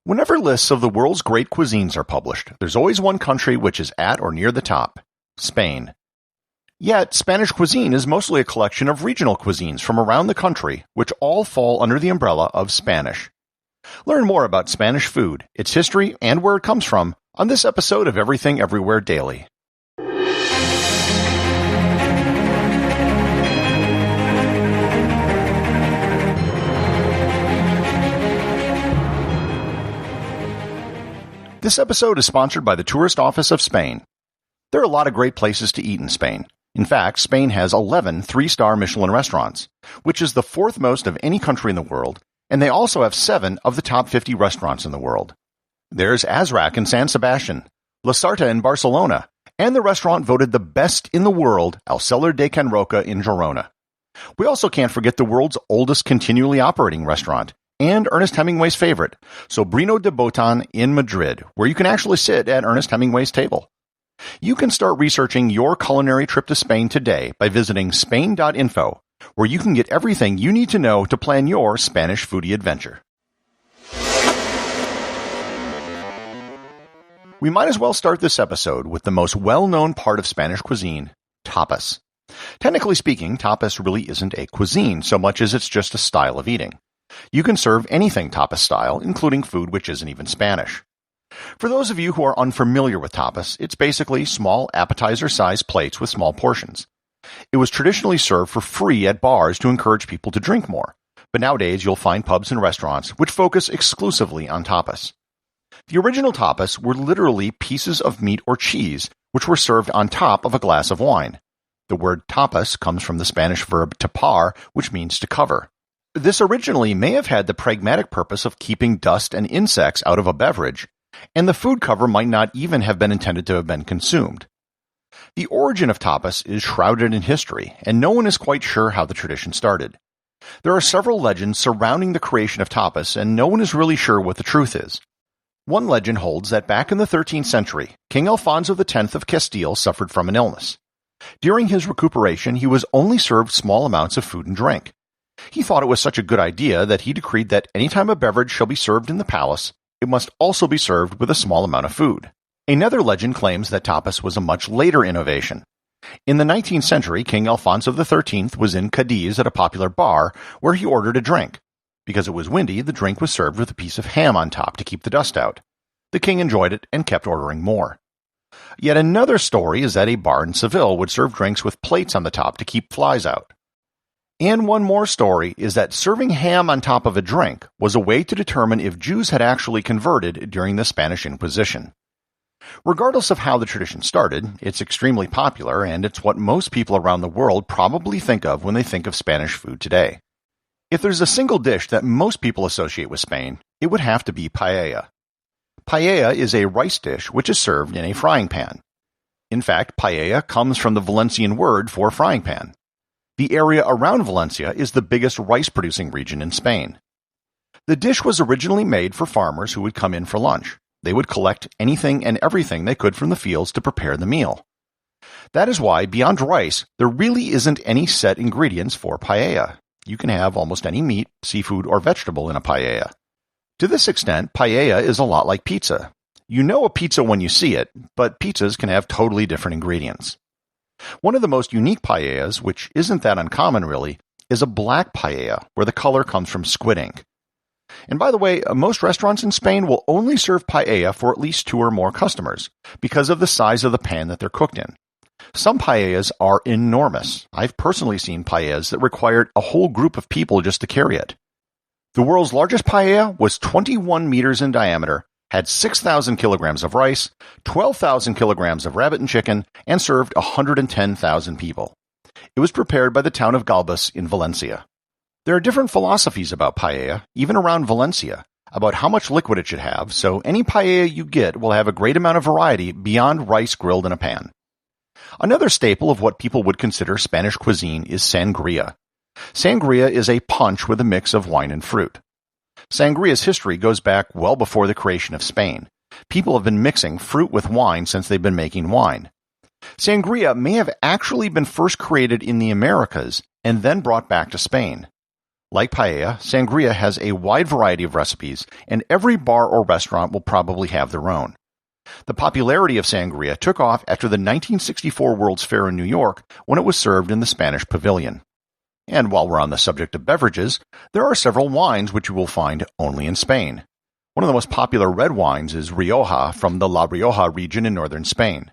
Whenever lists of the world's great cuisines are published, there's always one country which is at or near the top: Spain. Yet, Spanish cuisine is mostly a collection of regional cuisines from around the country, which all fall under the umbrella of Spanish. Learn more about Spanish food, its history, and where it comes from on this episode of Everything Everywhere Daily. This episode is sponsored by the Tourist Office of Spain. There are a lot of great places to eat in Spain. In fact, Spain has 11 three-star Michelin restaurants, which is the fourth most of any country in the world, and they also have 7 of the top 50 restaurants in the world. There's Azrac in San Sebastian, La Sarta in Barcelona, and the restaurant voted the best in the world, El Celler de Can Roca in Girona. We also can't forget the world's oldest continually operating restaurant, and Ernest Hemingway's favorite, Sobrino de Botan in Madrid, where you can actually sit at Ernest Hemingway's table. You can start researching your culinary trip to Spain today by visiting Spain.info, where you can get everything you need to know to plan your Spanish foodie adventure. We might as well start this episode with the most well-known part of Spanish cuisine, tapas. Technically speaking, tapas really isn't a cuisine so much as it's just a style of eating. You can serve anything tapas style, including food which isn't even Spanish. For those of you who are unfamiliar with tapas, it's basically small appetizer-sized plates with small portions. It was traditionally served for free at bars to encourage people to drink more, but nowadays you'll find pubs and restaurants which focus exclusively on tapas. The original tapas were literally pieces of meat or cheese which were served on top of a glass of wine. The word tapas comes from the Spanish verb tapar, which means to cover. This originally may have had the pragmatic purpose of keeping dust and insects out of a beverage, and the food cover might not even have been intended to have been consumed. The origin of tapas is shrouded in history, and no one is quite sure how the tradition started. There are several legends surrounding the creation of tapas, and no one is really sure what the truth is. One legend holds that back in the 13th century, King Alfonso X of Castile suffered from an illness. During his recuperation, he was only served small amounts of food and drink. He thought it was such a good idea that he decreed that any time a beverage shall be served in the palace, it must also be served with a small amount of food. Another legend claims that tapas was a much later innovation. In the 19th century, King Alfonso XIII was in Cadiz at a popular bar where he ordered a drink. Because it was windy, the drink was served with a piece of ham on top to keep the dust out. The king enjoyed it and kept ordering more. Yet another story is that a bar in Seville would serve drinks with plates on the top to keep flies out. And one more story is that serving ham on top of a drink was a way to determine if Jews had actually converted during the Spanish Inquisition. Regardless of how the tradition started, it's extremely popular, and it's what most people around the world probably think of when they think of Spanish food today. If there's a single dish that most people associate with Spain, it would have to be paella. Paella is a rice dish which is served in a frying pan. In fact, paella comes from the Valencian word for frying pan. The area around Valencia is the biggest rice-producing region in Spain. The dish was originally made for farmers who would come in for lunch. They would collect anything and everything they could from the fields to prepare the meal. That is why, beyond rice, there really isn't any set ingredients for paella. You can have almost any meat, seafood, or vegetable in a paella. To this extent, paella is a lot like pizza. You know a pizza when you see it, but pizzas can have totally different ingredients. One of the most unique paellas, which isn't that uncommon really, is a black paella, where the color comes from squid ink. And by the way, most restaurants in Spain will only serve paella for at least 2 or more customers, because of the size of the pan that they're cooked in. Some paellas are enormous. I've personally seen paellas that required a whole group of people just to carry it. The world's largest paella was 21 meters in diameter, had 6,000 kilograms of rice, 12,000 kilograms of rabbit and chicken, and served 110,000 people. It was prepared by the town of Galbas in Valencia. There are different philosophies about paella, even around Valencia, about how much liquid it should have, so any paella you get will have a great amount of variety beyond rice grilled in a pan. Another staple of what people would consider Spanish cuisine is sangria. Sangria is a punch with a mix of wine and fruit. Sangria's history goes back well before the creation of Spain. People have been mixing fruit with wine since they've been making wine. Sangria may have actually been first created in the Americas and then brought back to Spain. Like paella, sangria has a wide variety of recipes, and every bar or restaurant will probably have their own. The popularity of sangria took off after the 1964 World's Fair in New York when it was served in the Spanish Pavilion. And while we're on the subject of beverages, there are several wines which you will find only in Spain. One of the most popular red wines is Rioja from the La Rioja region in northern Spain.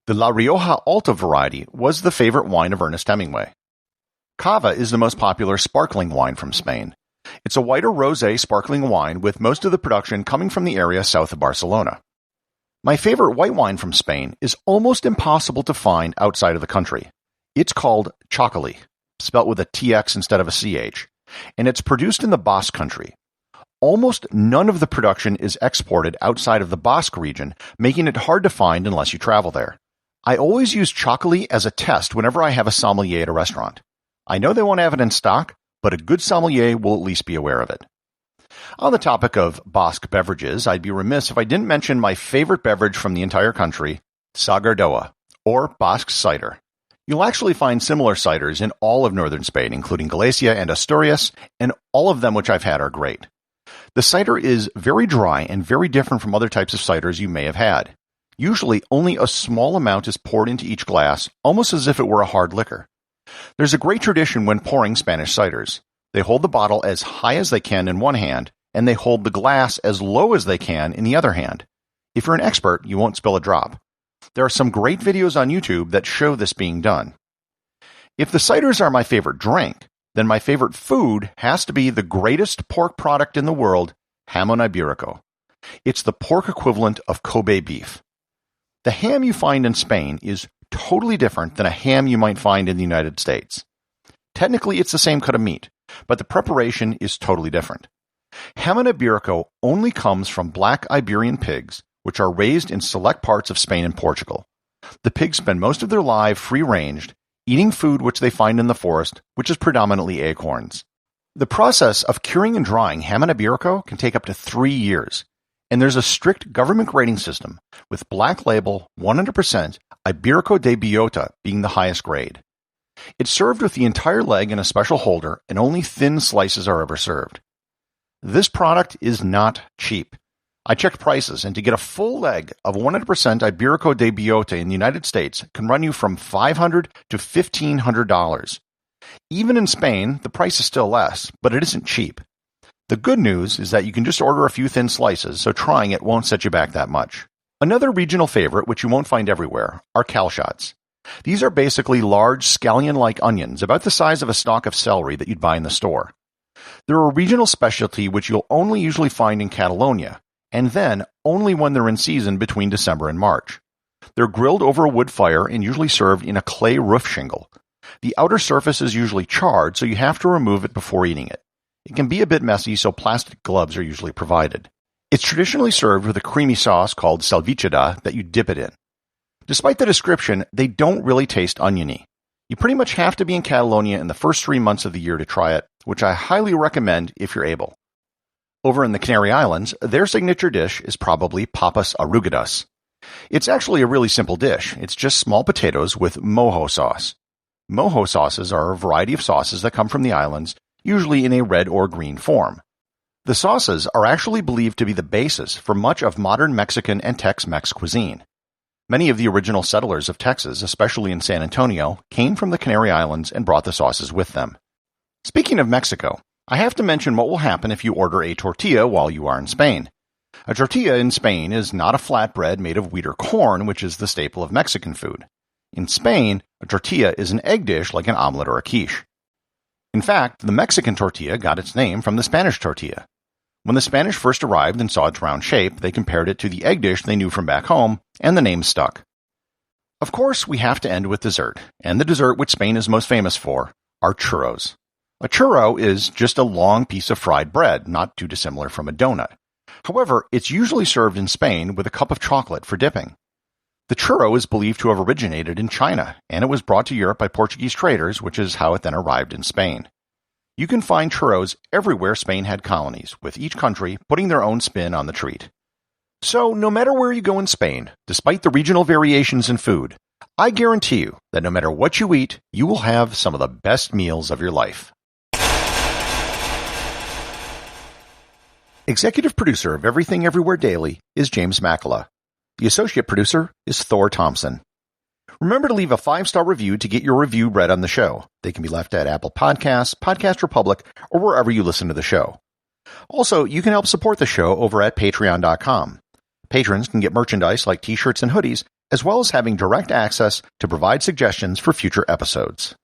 The La Rioja Alta variety was the favorite wine of Ernest Hemingway. Cava is the most popular sparkling wine from Spain. It's a whiter rosé sparkling wine with most of the production coming from the area south of Barcelona. My favorite white wine from Spain is almost impossible to find outside of the country. It's called Chocolate, spelt with a TX instead of a CH, and it's produced in the Basque country. Almost none of the production is exported outside of the Basque region, making it hard to find unless you travel there. I always use Chocolate as a test whenever I have a sommelier at a restaurant. I know they won't have it in stock, but a good sommelier will at least be aware of it. On the topic of Basque beverages, I'd be remiss if I didn't mention my favorite beverage from the entire country, Sagardoa, or Basque cider. You'll actually find similar ciders in all of northern Spain, including Galicia and Asturias, and all of them which I've had are great. The cider is very dry and very different from other types of ciders you may have had. Usually, only a small amount is poured into each glass, almost as if it were a hard liquor. There's a great tradition when pouring Spanish ciders. They hold the bottle as high as they can in one hand, and they hold the glass as low as they can in the other hand. If you're an expert, you won't spill a drop. There are some great videos on YouTube that show this being done. If the ciders are my favorite drink, then my favorite food has to be the greatest pork product in the world, jamón ibérico. It's the pork equivalent of Kobe beef. The ham you find in Spain is totally different than a ham you might find in the United States. Technically, it's the same cut of meat, but the preparation is totally different. Jamón ibérico only comes from black Iberian pigs, which are raised in select parts of Spain and Portugal. The pigs spend most of their life free-ranged, eating food which they find in the forest, which is predominantly acorns. The process of curing and drying jamón ibérico can take up to 3 years, and there's a strict government grading system, with Black Label 100% Ibérico de Biota being the highest grade. It's served with the entire leg in a special holder, and only thin slices are ever served. This product is not cheap. I checked prices, and to get a full leg of 100% Ibérico de Biota in the United States can run you from $500 to $1,500. Even in Spain, the price is still less, but it isn't cheap. The good news is that you can just order a few thin slices, so trying it won't set you back that much. Another regional favorite, which you won't find everywhere, are calçots. These are basically large, scallion-like onions, about the size of a stalk of celery that you'd buy in the store. They're a regional specialty which you'll only usually find in Catalonia, and then only when they're in season between December and March. They're grilled over a wood fire and usually served in a clay roof shingle. The outer surface is usually charred, so you have to remove it before eating it. It can be a bit messy, so plastic gloves are usually provided. It's traditionally served with a creamy sauce called salvichada that you dip it in. Despite the description, they don't really taste oniony. You pretty much have to be in Catalonia in the first 3 months of the year to try it, which I highly recommend if you're able. Over in the Canary Islands, their signature dish is probably papas arrugadas. It's actually a really simple dish. It's just small potatoes with mojo sauce. Mojo sauces are a variety of sauces that come from the islands, usually in a red or green form. The sauces are actually believed to be the basis for much of modern Mexican and Tex-Mex cuisine. Many of the original settlers of Texas, especially in San Antonio, came from the Canary Islands and brought the sauces with them. Speaking of Mexico, I have to mention what will happen if you order a tortilla while you are in Spain. A tortilla in Spain is not a flatbread made of wheat or corn, which is the staple of Mexican food. In Spain, a tortilla is an egg dish like an omelet or a quiche. In fact, the Mexican tortilla got its name from the Spanish tortilla. When the Spanish first arrived and saw its round shape, they compared it to the egg dish they knew from back home, and the name stuck. Of course, we have to end with dessert, and the dessert which Spain is most famous for are churros. A churro is just a long piece of fried bread, not too dissimilar from a donut. However, it's usually served in Spain with a cup of chocolate for dipping. The churro is believed to have originated in China, and it was brought to Europe by Portuguese traders, which is how it then arrived in Spain. You can find churros everywhere Spain had colonies, with each country putting their own spin on the treat. So, no matter where you go in Spain, despite the regional variations in food, I guarantee you that no matter what you eat, you will have some of the best meals of your life. Executive producer of Everything Everywhere Daily is James Makala. The associate producer is Thor Thompson. Remember to leave a 5-star review to get your review read on the show. They can be left at Apple Podcasts, Podcast Republic, or wherever you listen to the show. Also, you can help support the show over at patreon.com. Patrons can get merchandise like t-shirts and hoodies, as well as having direct access to provide suggestions for future episodes.